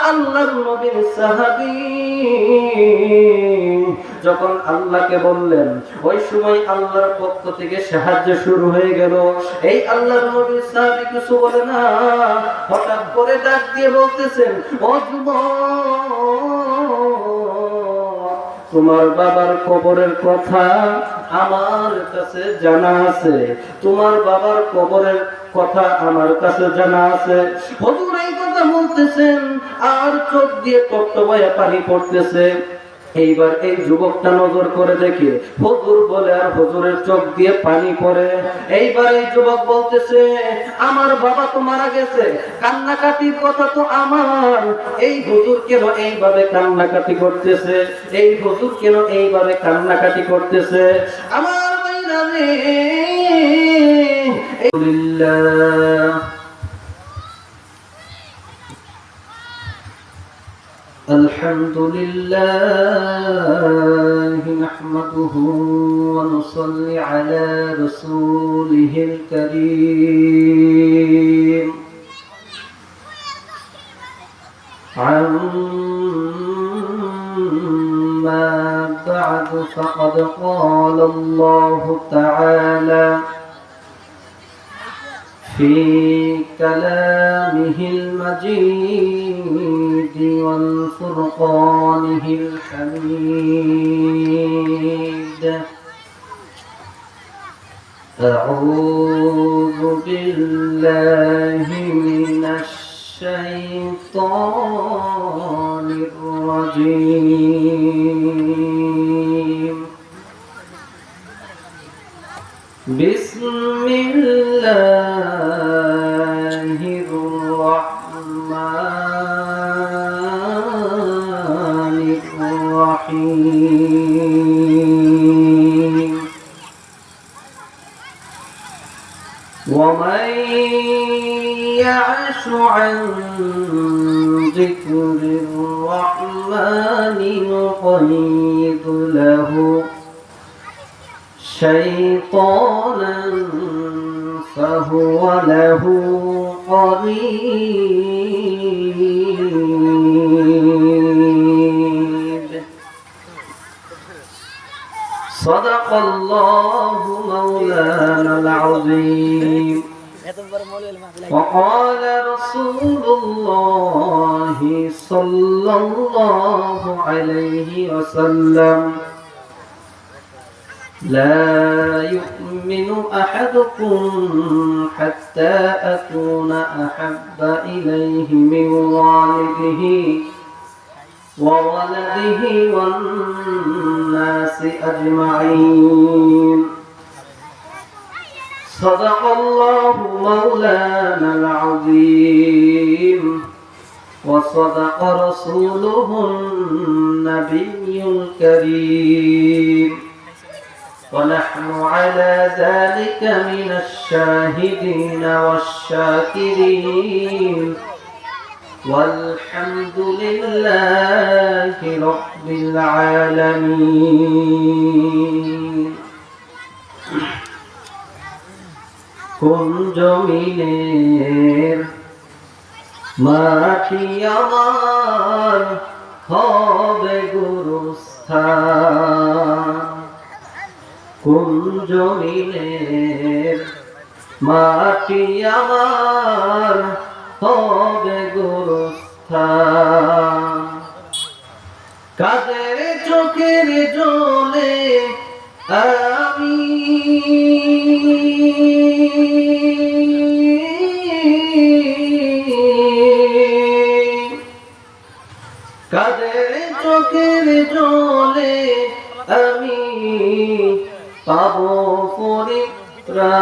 আল্লাহর নবীর সাহাবী যখন আল্লাহকে বললেন, ওই সময় আল্লাহর পক্ষ থেকে সাহায্য শুরু হয়ে গেল। এই আল্লাহর নবীর সাহাবী কিছু বলে না, হঠাৎ করে ডাক দিয়ে বলতেছেন, ও যুবক, তোমার বাবার কবরের কথা আমার কাছে জানা আছে, তোমার বাবার কবরের কথা আমার কাছে জানা আছে। হুজুর এই কথা বলতেছেন আর চোখ দিয়ে টপটপায়া পানি পড়তেছে। এইবার এই যুবকটা নজর করে দেখে হুজুর বলে আর হুজুরের চোখ দিয়ে পানি পড়ে। এইবার এই যুবক বলতেছে, আমার বাবা তো মারা গেছে, কান্নাকাটির কথা তো আমার। এই হুজুর কেন এইভাবে কান্নাকাটি করতেছে? এই হুজুর কেন এইভাবে কান্নাকাটি করতেছে? আমার ভাইরা রে, আলহামদুলিল্লাহ الحمد لله نحمده ونصلي على رسوله الكريم عما بعد فقد قال الله تعالى في كلامه المجيد والفرقانه الحميد أعوذ بالله من الشيطان الرجيم بسم الله الرحمن الرحيم ومن يعش عن ذكر الرحمن نقيض له شيطانا فهو له قريب صدق الله مولانا العظيم وقال رسول الله صلى الله عليه وسلم لا يؤمن أحدكم حتى أكون أحب إليه من والده وولده والناس أجمعين صدق الله مولانا العظيم وصدق رسوله النبي الكريم ونحن على ذلك من الشاهدين والشاكرين والحمد لله رب العالمين কোন জমিনের মাটি আমার হবে গুরুস্থান, কোন জমিনের মাটি আমার হবে গুরুস্থান। কাদের চোখের জলে আমি কাদের চোখের জলে আমি পাব পরিত্রাণ,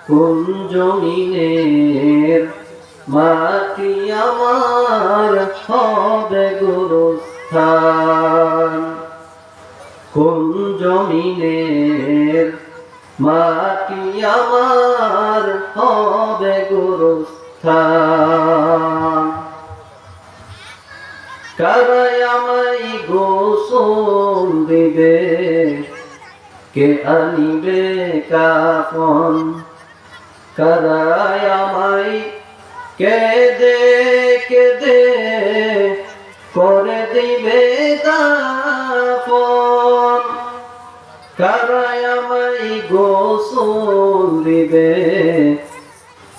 কোন জমিনের মাটি আমার হবে গুরুস্থান, কোন জমিনের মাটি আমার হবে গুরুস্থান। কারাই আমায় গোসল দিবে, কে আনিবে কাফন, কারায় আমায় কেঁদে কেঁদে করে দিবে দাফন, কারায় আমায় গোসল দিবে,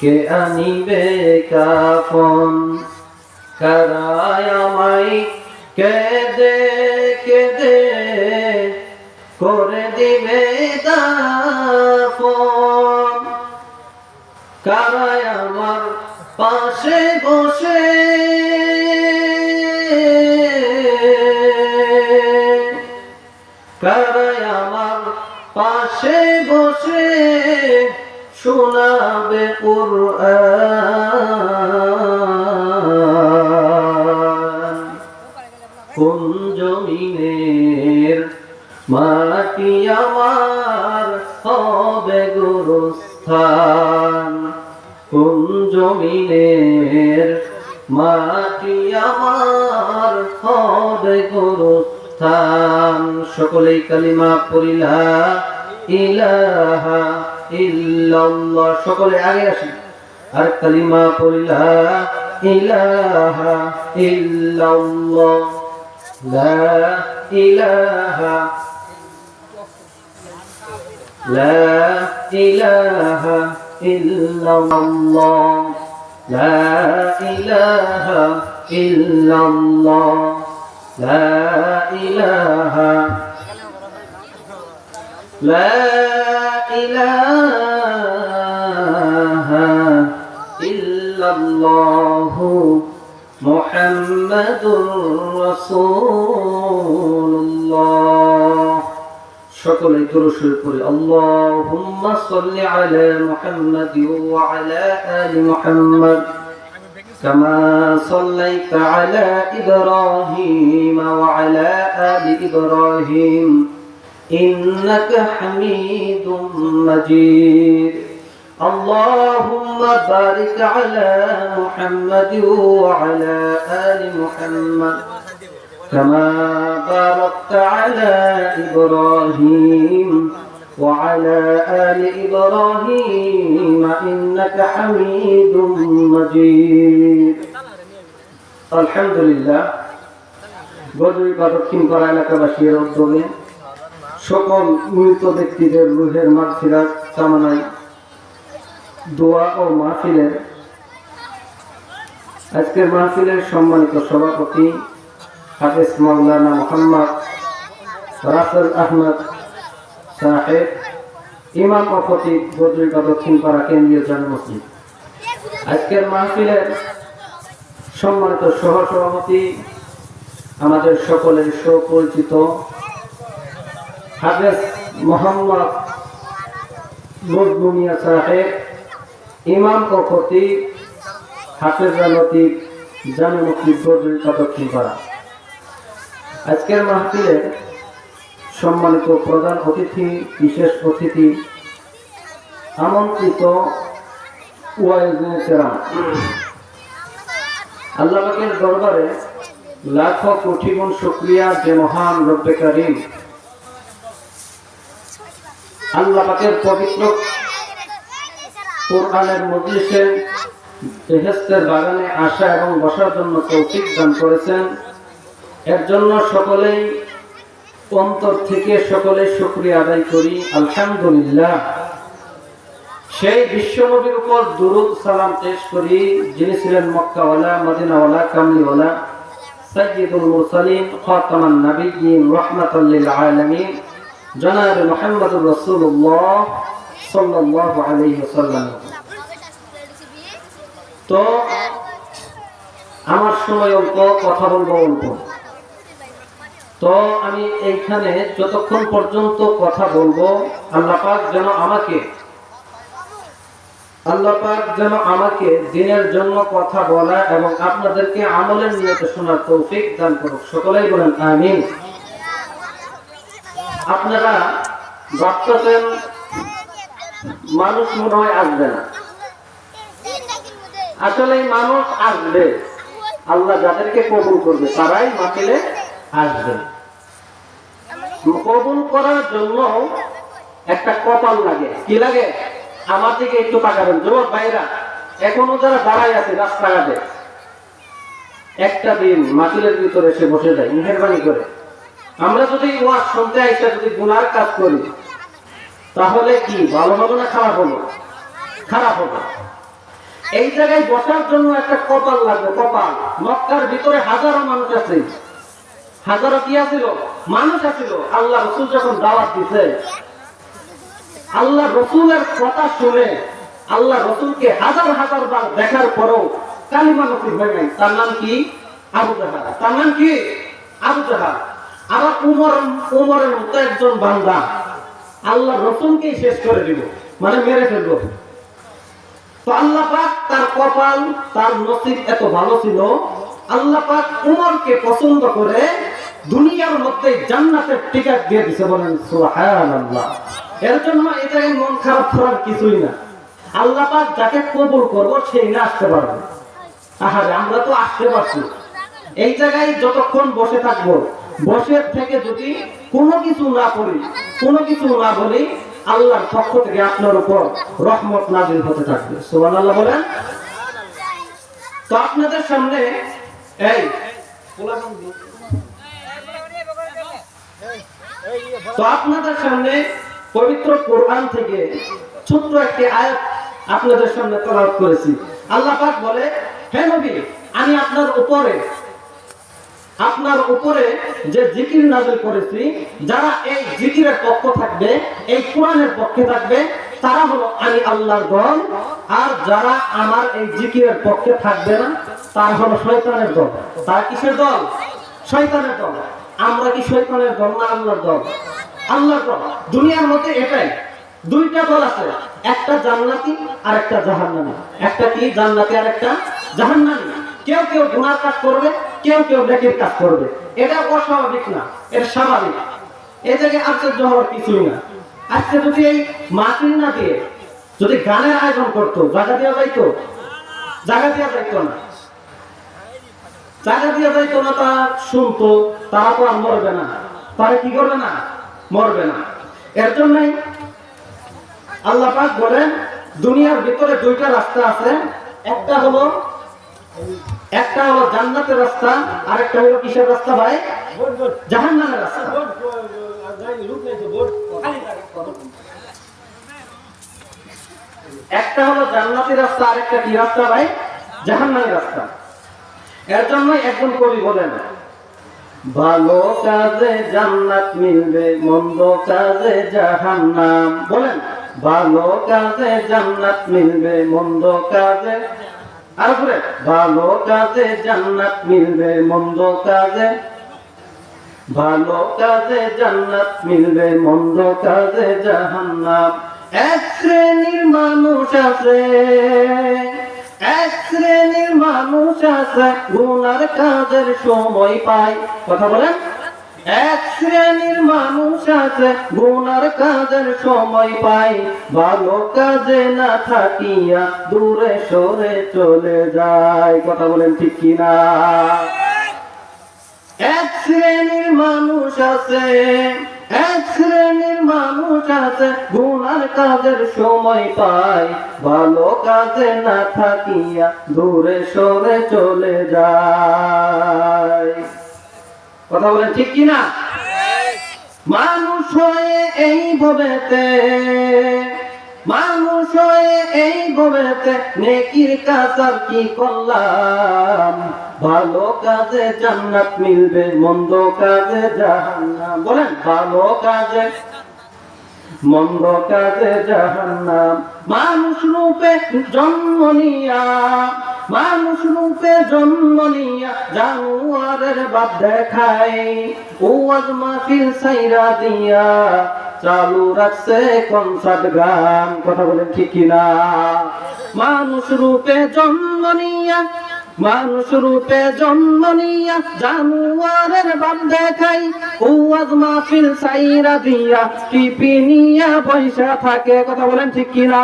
কে আনিবে কাফন, কারায় আমায় কেঁদে কেঁদে করে দিবে দাফন, কারায় আমার পাশে বসে কারায় আমার পাশে বসে শোনাবে কুরআন, কোন জমিনের মাটি আমার হবে গোরস্থান, কোন জমিনের মাটি আমার হবে গোরস্থান। সকলেই কালিমা পড়িলা ইলাহা ইল্লাল্লাহ, সকলে আগে আসি, আর কালিমা পড়িলা ইলাহা ইল্লাল্লাহ, লা ইলাহা লা ইলাহা ইল্লাল্লাহ, লা ইলাহা ইল্লাল্লাহ, লা ইলাহা লা ইলাহা ইল্লাল্লাহ মুহাম্মাদুর রাসূলুল্লাহ। সকলে দুরূদ শরীফ পড়ি। আল্লাহুম্মা সাল্লি আলা মুহাম্মাদ ওয়া আলা আলি মুহাম্মাদ কামা সাল্লাইতা আলা ইব্রাহিম ওয়া আলা আলি ইব্রাহিম ইন্নাকা হামিদুম মাজিদ। আল্লাহুম্মা বারিক আলা মুহাম্মাদ ওয়া আলা আলি মুহাম্মাদ كما باركت على إبراهيم وعلى آل إبراهيم إنك حميد مجيد। الحمد لله। বদরি বা দক্ষিণ পাড়া এলাকাবাসীর উদ্যোগে সকল মৃত ব্যক্তিদের রুহের মাগফিরাত কামনায় দোয়া ও মাহফিলের আজকের মাহফিলের সম্মানিত সভাপতি হাফেজ মাওলানা মোহাম্মদ রাসেল আহমদ সাহেব, ইমাম ও খতিব বদরি বা দক্ষিণ পাড়া কেন্দ্রীয় জামে মসজিদ। আজকের মাহফিলের সম্মানিত সহসভাপতি আমাদের সকলের সুপরিচিত হাফেজ মোহাম্মদ মজলুমিয়া সাহেব, ইমাম ও খতিব হাফেজ লতিফ জামে মসজিদ বদরি বা দক্ষিণ পাড়া। আজকের মাহফিলের সম্মানিত প্রধান অতিথি, বিশেষ অতিথি, আমন্ত্রিত ওয়াইজে কেরাম, আল্লাহ পাকের দরবারে লাখো কোটি গুণ শুকরিয়া যে মহান রব্বে কারীম আল্লাহ পাকের পবিত্র কোরআনের মজলিসে বেহেশতের বাগানে আসা এবং বসার জন্য তৌফিক দান করেছেন। এর জন্য সকলেই অন্তর থেকে সকলে শুকরিয়া আদায় করি, আলহামদুলিল্লাহ। সেই বিশ্বনবীর উপর দুরূদ সালাম পেশ করি, যিনি ছিলেন মক্কাওয়ালা, মদিনাওয়ালা, কামলিওয়ালা, সাইয়্যিদুল মুরসালিন, খাতামান নাবিয়্যিন, রাহমাতাল লিল আলামিন, জনাব মুহাম্মদুর রাসূলুল্লাহ সাল্লাল্লাহু আলাইহি ওয়াসাল্লাম। তো আমার সময় অল্প, কথা বলবো অল্প। তো আমি এইখানে যতক্ষণ পর্যন্ত কথা বলবো আল্লাহ পাক যেন আমাকে দিনের জন্য কথা বলা এবং আপনাদেরকে আমলের নিয়তে শোনার তৌফিক দান করুক। সকলেই বলেন আমিন। আপনারা ভাবতেছেন মানুষ মনে হয় আসবে না, আসলে মানুষ আসবে। আল্লাহ যাদেরকে কবুল করবে তারাই মাহফিলে আসবে। কবুল করার জন্য একটা কপাল লাগে। কি লাগে? আমার দিকে একটু তাকাবেন যুবক ভাইরা, এখনো যারা দাঁড়াই আছে রাস্তাঘাটে, একটা দিন মাটির ভিতরে এসে বসে যায় মেহেরবানি করে। আমরা যদি ওয়াজ শুনতে আইসা যদি গুনার কাজ করি, তাহলে কি ভালো হলো না খারাপ হলো? খারাপ হলো। এই জায়গায় বসার জন্য একটা কপাল লাগবে, কপাল। মক্কার ভিতরে হাজারো মানুষ আছে, হাজারো কি আছিল? মানুষ আছিল। আল্লাহ রসুল যখন দাওয়াত দিছে, আল্লাহ রসুলের কথা শুনে আল্লাহ রসুলকে হাজার হাজার বার দেখার পরও কালিমা নসিব হয় নাই। তার নাম কি? আবু জাহাল। তার নাম কি? আবু জাহাল। আবার উমরের মতো একজন বান্দা আল্লাহ রসুলকেই শেষ করে দিব, মানে মেরে ফেলবো। তো আল্লাহ পাক তার কপাল, তার নসিব এত ভালো ছিল, আল্লাহ পাক উমরকে পছন্দ করে দুনিয়ার মধ্যে জান্নাতের টিকিট দিয়ে দিছে। বলেন সুবহানাল্লাহ। এর জন্য এটাই মন খারাপ করার কিছুই না। আল্লাহ পাক যাকে কবুল করবো সেই না আসতে পারবে। আহারে, আমরা তো আসতে পারছি। এই জায়গায় যতক্ষণ বসে থাকবো, বসে থেকে যদি কোনো কিছু না করি, কোনো কিছু না বলি, আল্লাহর পক্ষ থেকে আপনার উপর রহমত নাজিল হতে থাকবে। সুবহানাল্লাহ বলেন। তো আপনাদের সামনে পবিত্র কোরআন থেকে ছোট্ট একটি আয়াত আপনাদের সামনে তেলাওয়াত করেছি। আল্লাহ পাক বলে, হে নবী, আমি আপনার উপরে যে জিকির নাযিল করেছি, যারা এই জিকিরের পক্ষ থাকবে, এই কোরআনের পক্ষে থাকবে, তারা হলো আমি আল্লাহর দল। আর যারা আমার এই জিকিরের পক্ষে থাকবে না, তারা হলো শয়তানের দল। তারা কিসের দল? শয়তানের দল। আমরা কি শয়তানের দল না আল্লাহর দল? আল্লাহর দল। দুনিয়ার মধ্যে এটাই দুইটা দল আছে, একটা জান্নাতি আর একটা জাহান্নামী। একটা কি? জান্নাতি আর একটা জাহান্নামী। কেউ কেউ গুনার কাজ করবে, কেউ কেউ নেকির কাজ করবে। এটা অস্বাভাবিক না, এটা স্বাভাবিক। এই জায়গায় আশ্চর্য হওয়ার কিছুই না। আজকে যদি এই মাহফিল না দিয়ে যদি গানের আয়োজন করতো, জায়গা দেওয়া যাইতো? জায়গা দেওয়া যাইতো না। জায়গা দেওয়া যাইতো না, তারা শুনতো, তারা তো আর মরবে না। তারা কি করবে না? মরবে না। এর জন্যই আল্লাহ পাক বলেন, দুনিয়ার ভিতরে দুইটা রাস্তা আছে। একটা হলো জান্নাতের রাস্তা, আর একটা হলো কিসের রাস্তা ভাই? জাহান্নামের রাস্তা। একটা হলো জান্নাতের রাস্তা, আর একটা কি রাস্তা ভাই? জাহান্নামের রাস্তা। এর জন্য একজন কবি বলেন, ভালো কাজে জান্নাত মিলবে, মন্দ কাজে জাহান্নাম। বলেন, ভালো কাজে জান্নাত মিলবে, মন্দ কাজে, আর পরে ভালো কাজে জান্নাত মিলবে, মন্দ কাজে, ভালো কাজে জান্নাত মিলবে, মন্দ কাজে জাহান্নাম। এক শ্রেণীর মানুষ আছে, এক শ্রেণীর মানুষ আছে, গুনার কাজের সময় পায়। কথা বলেন। এক শ্রেণীর মানুষ আছে, গুনার কাজের সময় পায়, ভালো কাজে না থাকিয়া দূরে সরে চলে যায়। কথা বলেন ঠিক কিনা? এক শ্রেণীর মানুষ আছে, এক শ্রেণীর মানুষ আছে, গুনার কাজের সময় পায়, ভালো কাজে না থাকিয়া দূরে সরে চলে যায়। কথা বলেন ঠিক কিনা? মানুষ হয়ে এই ভবেতে, মানুষ হয়ে এই ভবেতে নেকির কাজ আর কি করলাম, ভালো কাজে জান্নাত মিলবে, মন্দ কাজে জাহান্নাম। বলেন, ভালো কাজে, মন্দ কাজে জাহান্নাম। মানুষ রূপে জন্ম নিয়া, মানুষ রূপে জন্ম নিয়া জানোয়ারের বাপ দেখায়, ওয়াজ মাহফিল সাইরা দিয়া চালু রাখছে কনসার্ট গান। কথা বলেন ঠিক কিনা? মানুষ রূপে জন্ম নিয়া, মানুষ রূপে জন্ম নিয়া জানোয়ারের বাপ দেখাই, ওয়াজ মাহফিল সাইরা দিয়া টিপি নিয়া পয়সা থাকে। কথা বলেন ঠিক কিনা?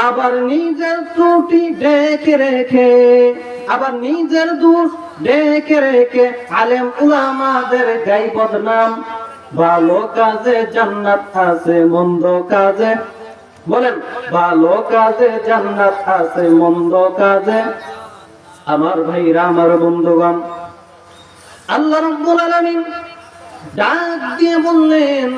আবার নিজের ত্রুটি ডেকে রেখে, আবার নিজের দোষ ডেকে রেখে আলেম উলামাদের গাই বদনাম। ভালো কাজে জান্নাত আছে, মন্দ কাজে, বলেন ভালো কাজে জান্নাত আছে, মন্দ কাজে। আমার ভাইরা, আমার বন্ধুগণ, আল্লাহ রাব্বুল আলামিন ডাক দিয়ে বললেন,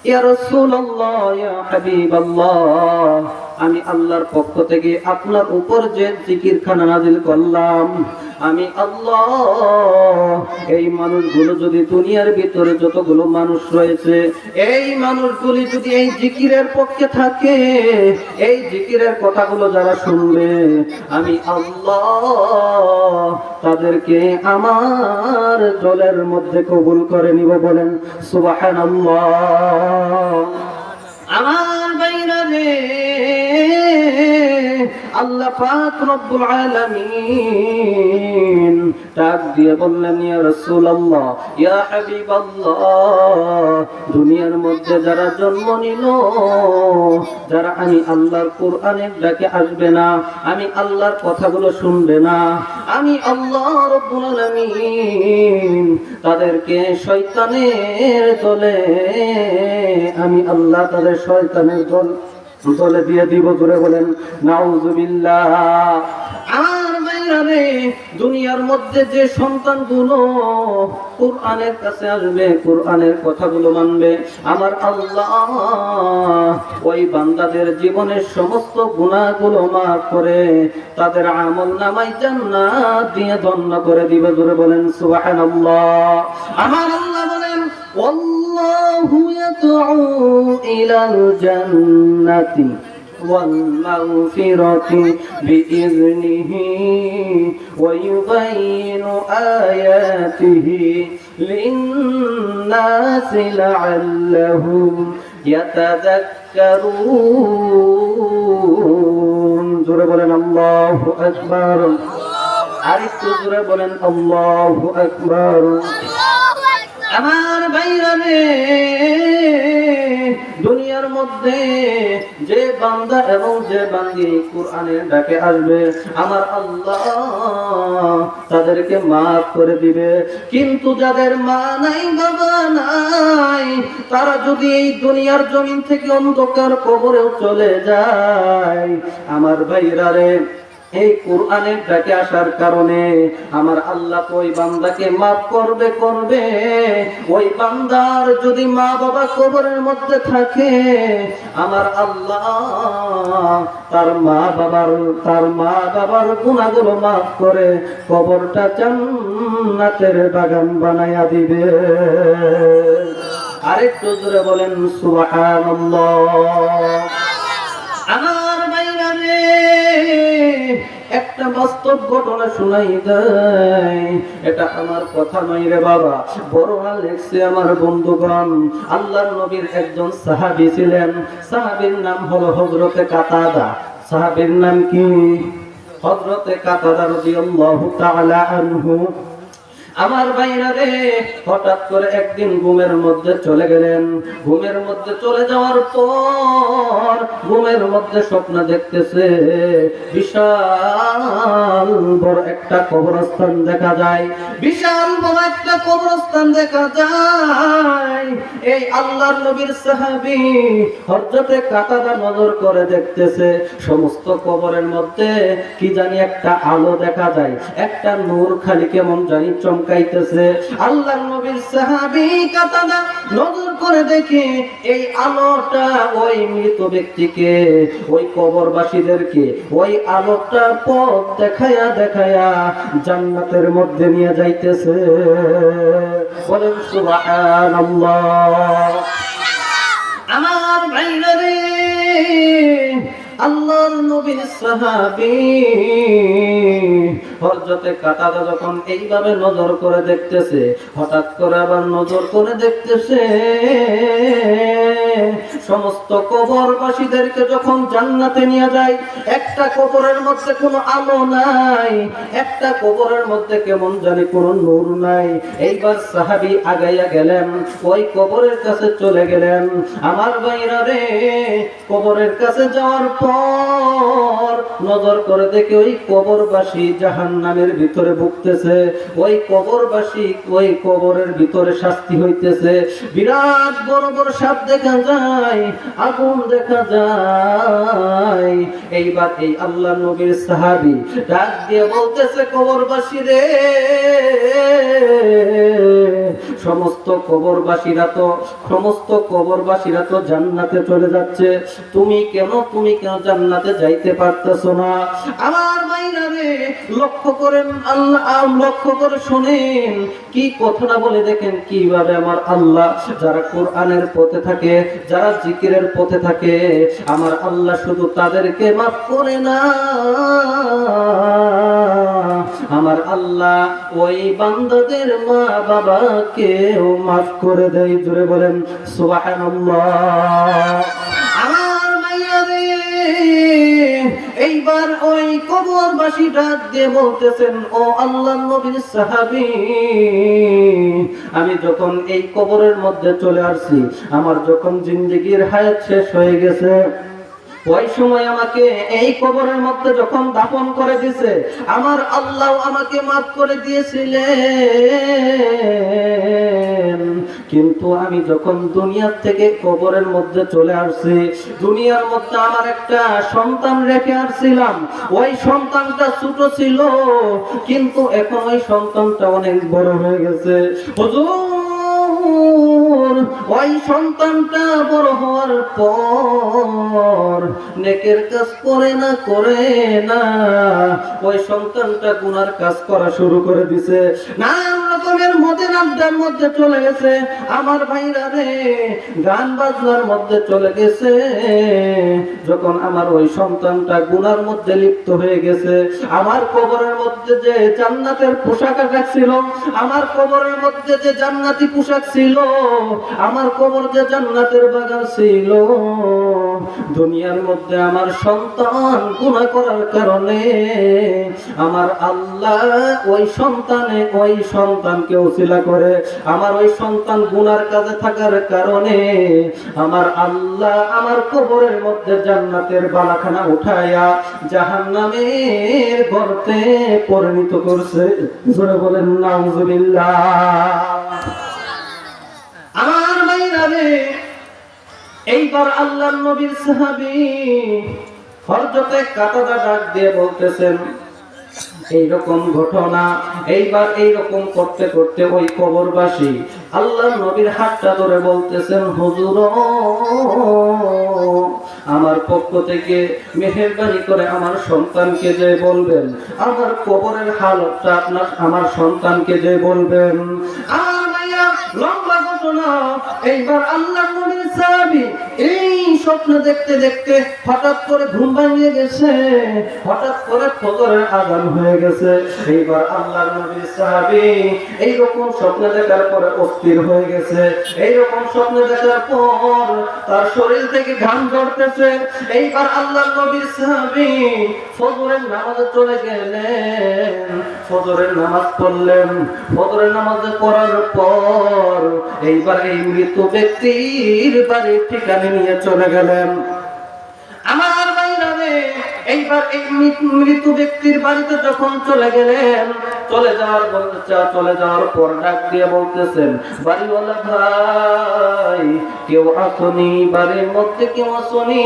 ইয়া রাসূলুল্লাহ, ইয়া হাবিবাল্লাহ, আমি আল্লাহর পক্ষ থেকে আপনার উপর যে জিকিরখানা নাযিল করলাম, আমি আল্লাহ এই মানুষগুলো যদি দুনিয়ার ভিতরে যতগুলো মানুষ রয়েছে, এই মানুষগুলি যদি এই জিকিরের পক্ষে থাকে, এই জিকিরের কথাগুলো যারা শুনবে, আমি আল্লাহ তাদেরকে আমার দলের মধ্যে কবুল করে নিব। বলেন সুবহানাল্লাহ। আমার বাইরা রে, আল্লাহ পাক রব্বুল আলামিন ডাক দিয়ে বললেন, ইয়া রাসূলুল্লাহ, ইয়া হাবিবাল্লাহ, দুনিয়ার মধ্যে যারা জন্ম নিল, যারা আমি আল্লাহর কোরআনের ডাকে আসবে না, আমি আল্লাহর কথাগুলো শুনবে না, আমি আল্লাহ রব্বুল আলামিন তাদেরকে শয়তানের দলে, আমি আল্লাহ তাদের শয়তানের দলে দিয়ে দিব। জোরে বলেন নাউযুবিল্লাহ। আর বাইরা রে, দুনিয়ার মধ্যে যে সন্তানগুলো কোরআনের কাছে আসবে, কোরআনের কথাগুলো মানবে, আমার আল্লাহ ওই বান্দাদের জীবনের সমস্ত গুনাহগুলো মাফ করে তাদের আমলনামায় জান্নাত দিয়ে ধন্য করে দিবে। জোরে বলেন সুবহানাল্লাহ। আমার আল্লাহ বলেন, والله يدعو إلى الجنة والمغفرة بإذنه ويبين آياته للناس لعلهم يتذكرون। জোরে বলেন আল্লাহু আকবার। আরেকটু জোরে বলেন আল্লাহু আকবার। আমার ভাইরা রে, দুনিয়ার মধ্যে যে বান্দা এবং যে বান্দি কোরআনের ডাকে আসবে, আমার আল্লাহ তাদেরকে মাফ করে দিবে। কিন্তু যাদের মা নাই, বাবা নাই, তারা যদি এই দুনিয়ার জমিন থেকে অন্ধকার কবরেও চলে যায়, আমার ভাইরা রে, এই কোরআনের ডাকে আসার কারণে আমার আল্লাহ ওই বান্দাকে মাফ করবে। ওই বান্দার যদি মা বাবা কবরের মধ্যে থাকে, আমার আল্লাহ তার মা বাবার গুনাহগুলো মাফ করে কবরটা জান্নাতের বাগান বানায়া দিবে। আরেকটু জোরে বলেন সুবহানাল্লাহ। আমার ভাইরা রে, একটা বাস্তব ঘটনা শুনাই দেয়, এটা আমার কথা নয় রে বাবা, বড়রা লেখছে আমার বন্ধুগণ। আল্লাহর নবীর একজন সাহাবী ছিলেন, সাহাবীর নাম হলো হযরতে কাতাদা। সাহাবীর নাম কি? হযরতে কাতাদা রাদিয়াল্লাহু তাআলা আনহু। আমার ভাইরা রে, হঠাৎ করে একদিন ঘুমের মধ্যে চলে গেলেন। ঘুমের মধ্যে চলে যাওয়ার পর ঘুমের মধ্যে স্বপ্ন দেখতেছে, বিশাল বড় একটা কবরস্থান দেখা যায়। বিশাল বড় একটা কবরস্থান দেখা যায়। এই আল্লাহর নবীর সাহাবী হযরতে কাতাদা নজর করে দেখতেছে, সমস্ত কবরের মধ্যে কি জানি একটা আলো দেখা যায়, একটা নূর খালি কেমন জানি চমকাইতেছে। আল্লাহর নবীর সাহাবী কাতাদা নজর করে দেখে এই আলোটা ওই মৃত ব্যক্তিকে, ওই কবরবাসীদেরকে ওই আলোটা পথ দেখায়া জান্নাতের মধ্যে নিয়ে যাইতেছে। বলেন সুবহানাল্লাহ। আমার ভাইরা রে, আল্লাহর নবীর সাহাবী হযরতে কাতাদা যখন এইভাবে নজর করে দেখতেছে, হঠাৎ করে আবার নজর করে দেখতেছে সমস্ত কবরবাসীদেরকে যখন জান্নাতে নিয়ে যায়, একটা কবরের মধ্যে কোনো আলো নাই, একটা কবরের মধ্যে কেমন জানি কোনো নূর নাই। এইবার সাহাবী আগাইয়া গেলেন, ওই কবরের কাছে চলে গেলেন। আমার ভাইরা রে, কবরের কাছে যাওয়ার পর নজর করে দেখে ওই কবরবাসী জাহান্নামের ভিতরে ভুগতেছে। ওই কবরবাসী ওই কবরের ভিতরে শাস্তি হইতেছে। বিরাট বড় বড় সাপ দেখা যায়, আগুন দেখা যায়। এইবার এই আল্লাহ নবীর সাহাবী ডাক দিয়ে বলতেছে, কবরবাসী রে, সমস্ত কবরবাসীরা তো জান্নাতে চলে যাচ্ছে, তুমি কেন জান্নাতে যাইতে পারতেছো না? আমার মাইরা রে, লক্ষ্য করেন, আল্লাহ লক্ষ্য করে শুনেন, কি কথাটা বলে দেখেন কিভাবে আমার আল্লাহ যারা কোরআনের পথে থাকে, যারা জিকিরের পথে থাকে, আমার আল্লাহ শুধু তাদেরকে মাফ করে না, আমার আল্লাহ ওই বান্দাদের মা বাবাকেও মাফ করে দেয়। জোরে বলেন সুবহানাল্লাহ। আমার মাইয়া রে, এইবার ওই কবরবাসী ডাক দিয়ে বলতেছেন, ও আল্লাহর নবীর সাহাবী, আমি যখন এই কবরের মধ্যে চলে আসছি, আমার যখন জিন্দেগির হায়াত শেষ হয়ে গেছে, ওই সময় আমাকে এই কবরের মধ্যে যখন দাফন করে দিয়েছে, আমার আল্লাহ আমাকে মাফ করে দিয়েছিলেন। কিন্তু আমি যখন দুনিয়ার থেকে কবরের মধ্যে চলে আসছি, দুনিয়ার মধ্যে আমার একটা সন্তান রেখে আসছিলাম। ওই সন্তানটা ছোট ছিল, কিন্তু এখন ওই সন্তানটা অনেক বড় হয়ে গেছে। হুজুর, ওই সন্তানটা বড় হওয়ার পর নেকের কাজ করে না, ওই সন্তানটা গুনার কাজ করা শুরু করে দিছে, নানান রকমের মদের আড্ডার মধ্যে চলে গেছে। আমার ভাইরা রে, গান বাজনার মধ্যে চলে গেছে। যখন আমার ওই সন্তানটা গুনার মধ্যে লিপ্ত হয়ে গেছে, আমার কবরের মধ্যে যে জান্নাতের পোশাক ছিল, আমার কবরের মধ্যে যে জান্নাতি পোশাক ছিল, আমার কবর যে জান্নাতের বাগান ছিল, দুনিয়ার মধ্যে আমার সন্তান গুনাহ করার কারণে আমার আল্লাহ ওই সন্তানকে ওসিলা করে, আমার ওই সন্তান গুনার কাজে থাকার কারণে আমার আল্লাহ আমার কবরের মধ্যে জান্নাতের বালাখানা উঠায়া জাহান্নামের গর্তে পরিণত করছে। জোরে বলেন নাউজুবিল্লাহ। আমার ভাইরা রে, এইবার আল্লাহর নবীর সাহাবী হযরতে কাতাদা ডাক দিয়ে বলতেছেন, এইরকম ঘটনা। এইবার এইরকম করতে করতে ওই কবরবাসী আল্লাহর নবীর হাতটা ধরে বলতেছেন, হুজুর, আমার পক্ষ থেকে মেহেরবানি করে আমার সন্তানকে যে বলবেন, আমার কবরের হালতটা আমার সন্তানকে যে বলবেন। আমার ভাইয়া, লম্বা ঘটনা। এইবার আল্লাহর নবীর সাহাবী এই স্বপ্ন দেখতে দেখতে হঠাৎ করে ঘুম ভাঙিয়ে গেছে, হঠাৎ করে ফজরের আযান হয়ে গেছে। এইবার আল্লাহর নবীর সাহাবী এইরকম স্বপ্ন দেখার পরে অস্থির হয়ে গেছে। এইরকম স্বপ্ন দেখার পর তার শরীর থেকে ঘাম ঝরতেছে। এইবার আল্লাহর নবীর সাহাবী ফজরের নামাজে চলে গেলেন, ফজরের নামাজ পড়লেন। ফজরের নামাজ পড়ার পর এইবার এই মৃত ব্যক্তির বাড়ির ঠিকানা নিয়ে চলে গেলেন। আমার ভাইরা রে, এইবার এই মৃত ব্যক্তির বাড়িতে যখন চলে গেলেন, চলে যাওয়ার পর ডাক দিয়ে বলতেছেন, বাড়িওয়ালা ভাই, কেউ আসনি? বাড়ির মধ্যে কেউ আসনি?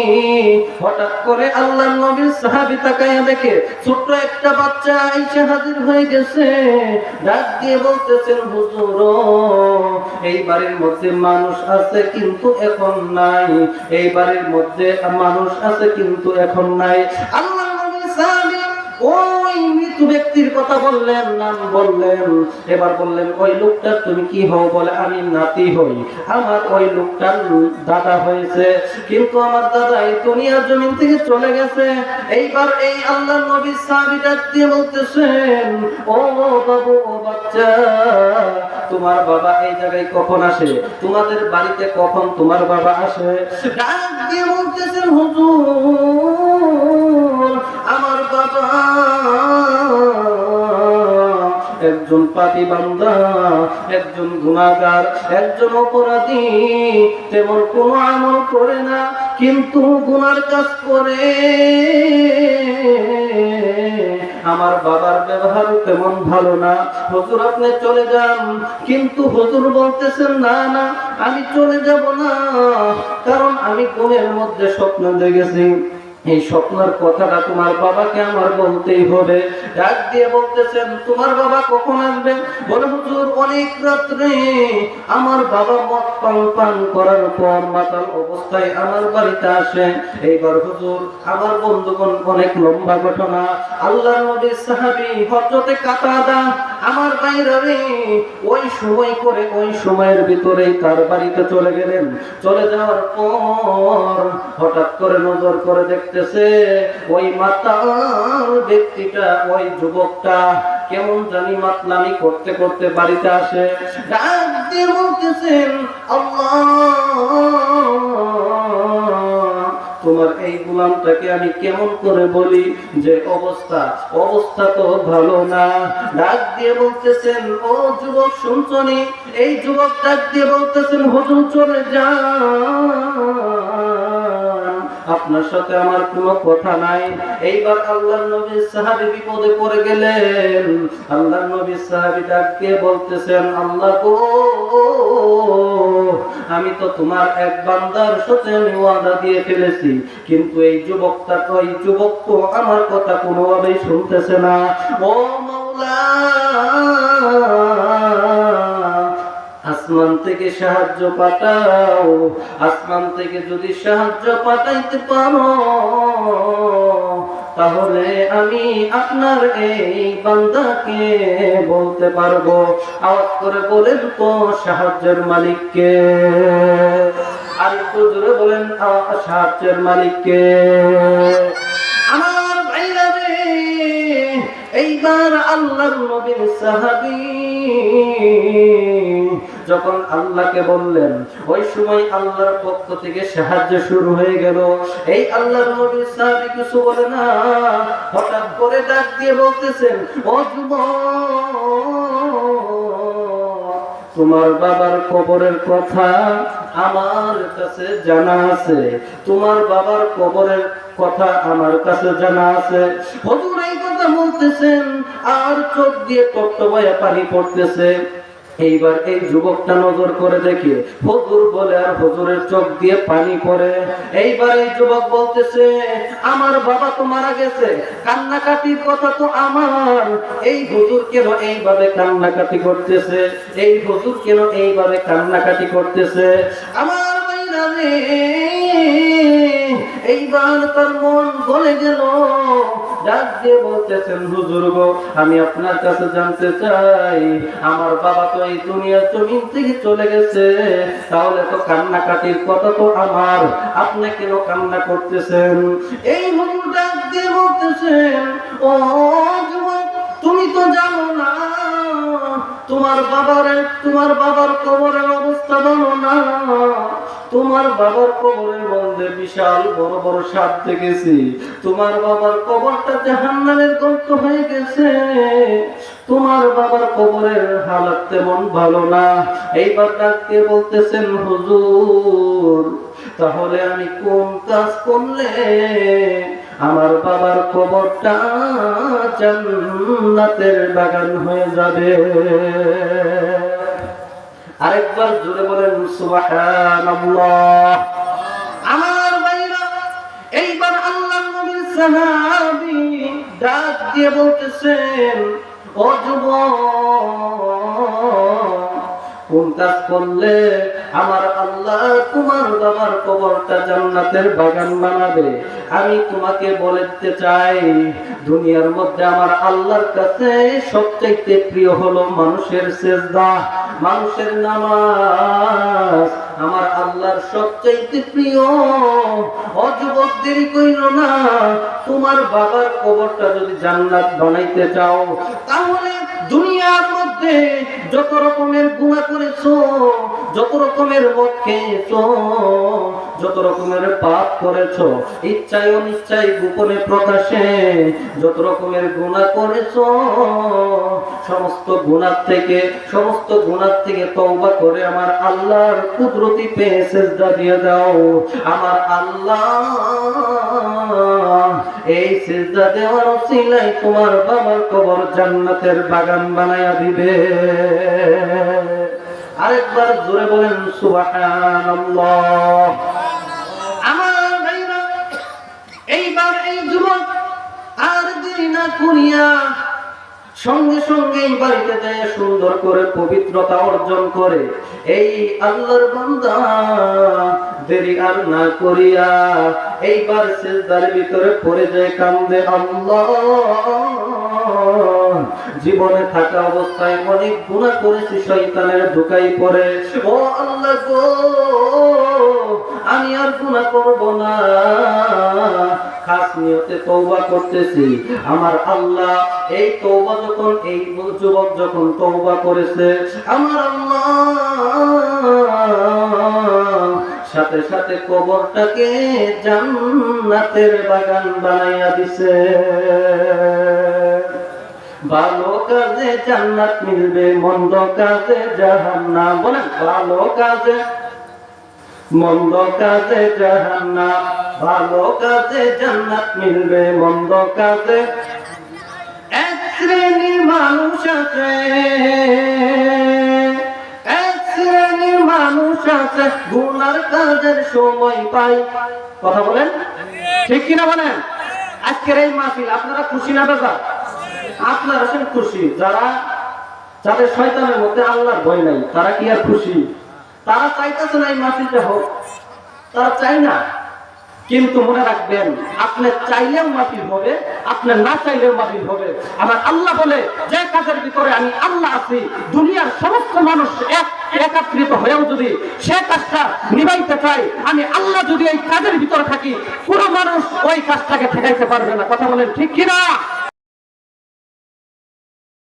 হঠাৎ করে আল্লাহর নবীর সাহাবী তাকায়া দেখে ছোট্ট একটা বাচ্চা এসে হাজির হয়ে গেছে। ডাক দিয়ে বলতেছেন, হুজুর, এই বাড়ির মধ্যে মানুষ আছে কিন্তু এখন নাই, এই বাড়ির মধ্যে মানুষ আছে কিন্তু এখন নাই। আল্লাহর নবী সাহাবী ওই মৃত্যু ব্যক্তির কথা বললেন, নাম বললেন। এবার বললেন ওই লোকটার তুমি কি হও? বলে আমি নাতি হই, আমার ওই লোকটার দাদা হয়েছে, কিন্তু আমার দাদা এই দুনিয়ার জমিন থেকে চলে গেছে। এইবার এই আল্লাহর নবীর সাহাবী ডাক দিয়ে বলতেছেন, ও বাবু, ও বাচ্চা, তোমার বাবা এই জায়গায় কখন আসে? তোমাদের বাড়িতে কখন তোমার বাবা আসে? ডাক দিয়ে বলতেছেন, হুজুর, আমার বাবা একজন পাপী বান্দা, একজন গুনাহগার, একজন অপরাধী, তেমন কোনো আমল করে না, কিন্তু গুনার কাজ করে। আমার বাবার ব্যবহার তেমন ভালো না, হুজুর আপনি চলে যান। কিন্তু হুজুর বলতেছেন, না না, আমি চলে যাব না, কারণ আমি ঘুমের মধ্যে স্বপ্ন দেখেছি, এই স্বপ্নের কথাটা তোমার বাবাকে আমার বলতেই হবে। ডাক দিয়ে বলতেছেন, তোমার বাবা কখন আসবেন? বলে, হুজুর অনেক রাত্রে আমার বাবা মদ পান করার পর মাতাল অবস্থায় আমার বাড়িতে আসে। এইবার হুজুর, আমার বন্ধুগণ, অনেক লম্বা ঘটনা। আল্লাহর নবীর সাহাবী হযরতে কাতাদা আমার বাইরে ওই সময় করে ওই সময়ের ভিতরেই তার বাড়িতে চলে গেলেন। চলে যাওয়ার পর হঠাৎ করে নজর করে দেখতেছে ওই মাতাল ব্যক্তিটা, ওই যুবকটা কেমন জানি মাতলামি করতে করতে বাড়িতে আসে। ডাক দিয়ে বলতেছেন, আল্লাহ, তোমার এই গোলামটাকে আমি কেমন করে বলি যে অবস্থা তো ভালো না। ডাক দিয়ে বলতেছেন, ও যুবক শুনছনি? এই যুবক ডাক দিয়ে বলতেছেন, হুজুর চলে যান, আপনার সাথে আমার কোনো কথা নাই। এইবার আল্লাহর নবীর সাহাবী বিপদে পড়ে গেলেন। আল্লাহর নবীর সাহাবী ডাক দিয়ে বলতেছেন, আল্লাহ গো, আমি তো তোমার এক বান্দার সাথে আমি ওয়াদা দিয়ে ফেলেছি, কিন্তু এই যুবক তো আমার কথা কোনোভাবেই শুনতেছে না। ও মাওলা, আসমান থেকে সাহায্য পাঠাও, আসমান থেকে যদি সাহায্য পাঠাইতে পারো তাহলে আমি আপনার এই বান্দাকে বলতে পারবো। আওয়াজ করে বলেন তো সাহায্যের মালিককে। আর একটু জোরে বলেন, সাহায্যের মালিককে। আমার ভাইরা রে, এইবার আল্লাহর নবীর সাহাবী যখন আল্লাহকে বললেন, ওই সময় আল্লাহর পক্ষ থেকে সাহায্য শুরু হয়ে গেল। এই আল্লাহর নবীর সাহাবী কিছু বলে না, হঠাৎ করে ডাক দিয়ে বলতেছেন, ও যুবক, তোমার বাবার কবরের কথা আমার কাছে জানা আছে, তোমার বাবার কবরের কথা আমার কাছে জানা আছে। হুজুর এই কথা বলতেছেন আর চোখ দিয়ে টপটপায়া পানি পড়তেছে। এইবার এই যুবকটা নজর করে দেখে হুজুর বলে, আর হুজুরের চোখ দিয়ে পানি পড়ে। এইবার এই যুবক বলতেছে, আমার বাবা তো মারা গেছে, কান্নাকাটির কথা তো আমার, এই হুজুর কেন এইভাবে কান্নাকাটি করতেছে? এই হুজুর কেন এইভাবে কান্নাকাটি করতেছে? আমার বাইরা রে, এইবার তার মন গলে গেল। ডাক দিয়ে বলতেছেন, হুজুর গো, আমি আপনার কাছে জানতে চাই, আমার বাবা তো এই দুনিয়ার জমিন থেকে চলে গেছে, তাহলে তো কান্নাকাটির কথা তো আমার, আপনি কেন কান্না করতেছেন? এই হুজুর ডাক দিয়ে বলতেছেন, ও যুবক, তুমি তো জানো না তোমার বাবার কবরের অবস্থা জানো না? তোমার বাবার কবরের মধ্যে বিশাল বড় বড় সাপ দেখেছি, তোমার বাবার কবরটা জাহান্নামের গর্ত হয়ে গেছে, তোমার বাবার কবরের হালাত তেমন ভালো না। এইবার ডাকতে বলতেছেন, হুজুর, তাহলে আমি কোন কাজ করলে আমার বাবার কবরটা জান্নাতের বাগান হয়ে যাবে? আরেকবার জোরে বলেন সুবহানাল্লাহ। আমার ভাইরা, এইবার আল্লাহর নবীর সাহাবী ডাক দিয়ে বলতেছেন, ও যুবক, কোন কাজ করলে আমার আল্লাহ তোমার বাবার কবরটা জান্নাতের বাগান বানাবে। আমি তোমাকে বলে দিতে চাই, দুনিয়ার মধ্যে আমার আল্লাহর কাছে সবচাইতে প্রিয় হলো মানুষের সিজদা, মানুষের নামাজ। আমার আল্লাহর সবচাইতে প্রিয়। ও যুবক, দেরি কইরো না, তোমার বাবার কবরটা যদি জান্নাত বানাইতে চাও, তাহলে দুনিয়ার মধ্যে যত রকমের গুনাহ করেছো, যত রকমের মদ খেয়েছো, যত রকমের পাপ করেছো, ইচ্ছায় অনিচ্ছায় গোপনে প্রকাশে যত রকমের গুনাহ করেছো, সমস্ত গুনাহ থেকে তওবা করে আমার আল্লাহর কুদরতি পেয়ে সিজদা দিয়ে দাও। আমার আল্লাহ এই সিজদা দেওয়ার উসিলায় তোমার বাবার কবর জান্নাতের বাগান বানায়া দিবে। আরেকবার জোরে বলেন সুবহানাল্লাহ। আমার ভাইরা, এইবার এই যুবক আর দেরি না করিয়া সঙ্গে সঙ্গে বাড়িতে যায়, সুন্দর করে পবিত্রতা অর্জন করে এই আল্লাহর বান্দা দেরি আর না করিয়া এইবার সিজদার ভিতরে পড়ে যায়, কান্দে। আল্লাহ, জীবনে থাকা অবস্থায় অনেক গুনাহ করেছি, শয়তানের ধোঁকায় পড়ে। ও আল্লাহ গো, আমি আর গুনাহ করব না, খাস নিয়তে তওবা করতেছি। আমার আল্লাহ এই তওবা যখন এই যুবক যখন তওবা করেছে, আমার আল্লাহ সাথে সাথে কবরটাকে জান্নাতের বাগান বানাইয়া দিছে। ভালো কাজে জান্নাত মিলবে, মন্দ কাজে জাহান্নাম। বলেন, ভালো কাজে মন্দ কাজে জাহান্নাম, ভালো কাজে জান্নাত মিলবে, মন্দ কাজে। এক শ্রেণীর মানুষ আছে, এক শ্রেণীর মানুষ আছে গুনার কাজের সময় পায়। কথা বলেন, ঠিক কিনা বলেন? আজকের এই মাহফিল আপনারা খুশি না বেজার? আপনারা আছেন খুশি। যাদের শয়তানের মধ্যে আল্লাহর ভয় নাই, তারা কি আর খুশি? তারা চাইতেছে না এই মাহফিলটা হোক, তারা চাই না। কিন্তু মনে রাখবেন, আপনি চাইলেও মাহফিল হবে, আপনি না চাইলেও মাহফিল হবে। আমার আল্লাহ বলে, যে কাজের ভিতরে আমি আল্লাহ আছি, দুনিয়ার সমস্ত মানুষ একত্রিত হয়েও যদি সে কাজটা নিভাইতে চায়, আমি আল্লাহ যদি এই কাজের ভিতরে থাকি, কোনো মানুষ ওই কাজটাকে ঠেকাইতে পারবে না। কথা বলেন, ঠিক কিনা?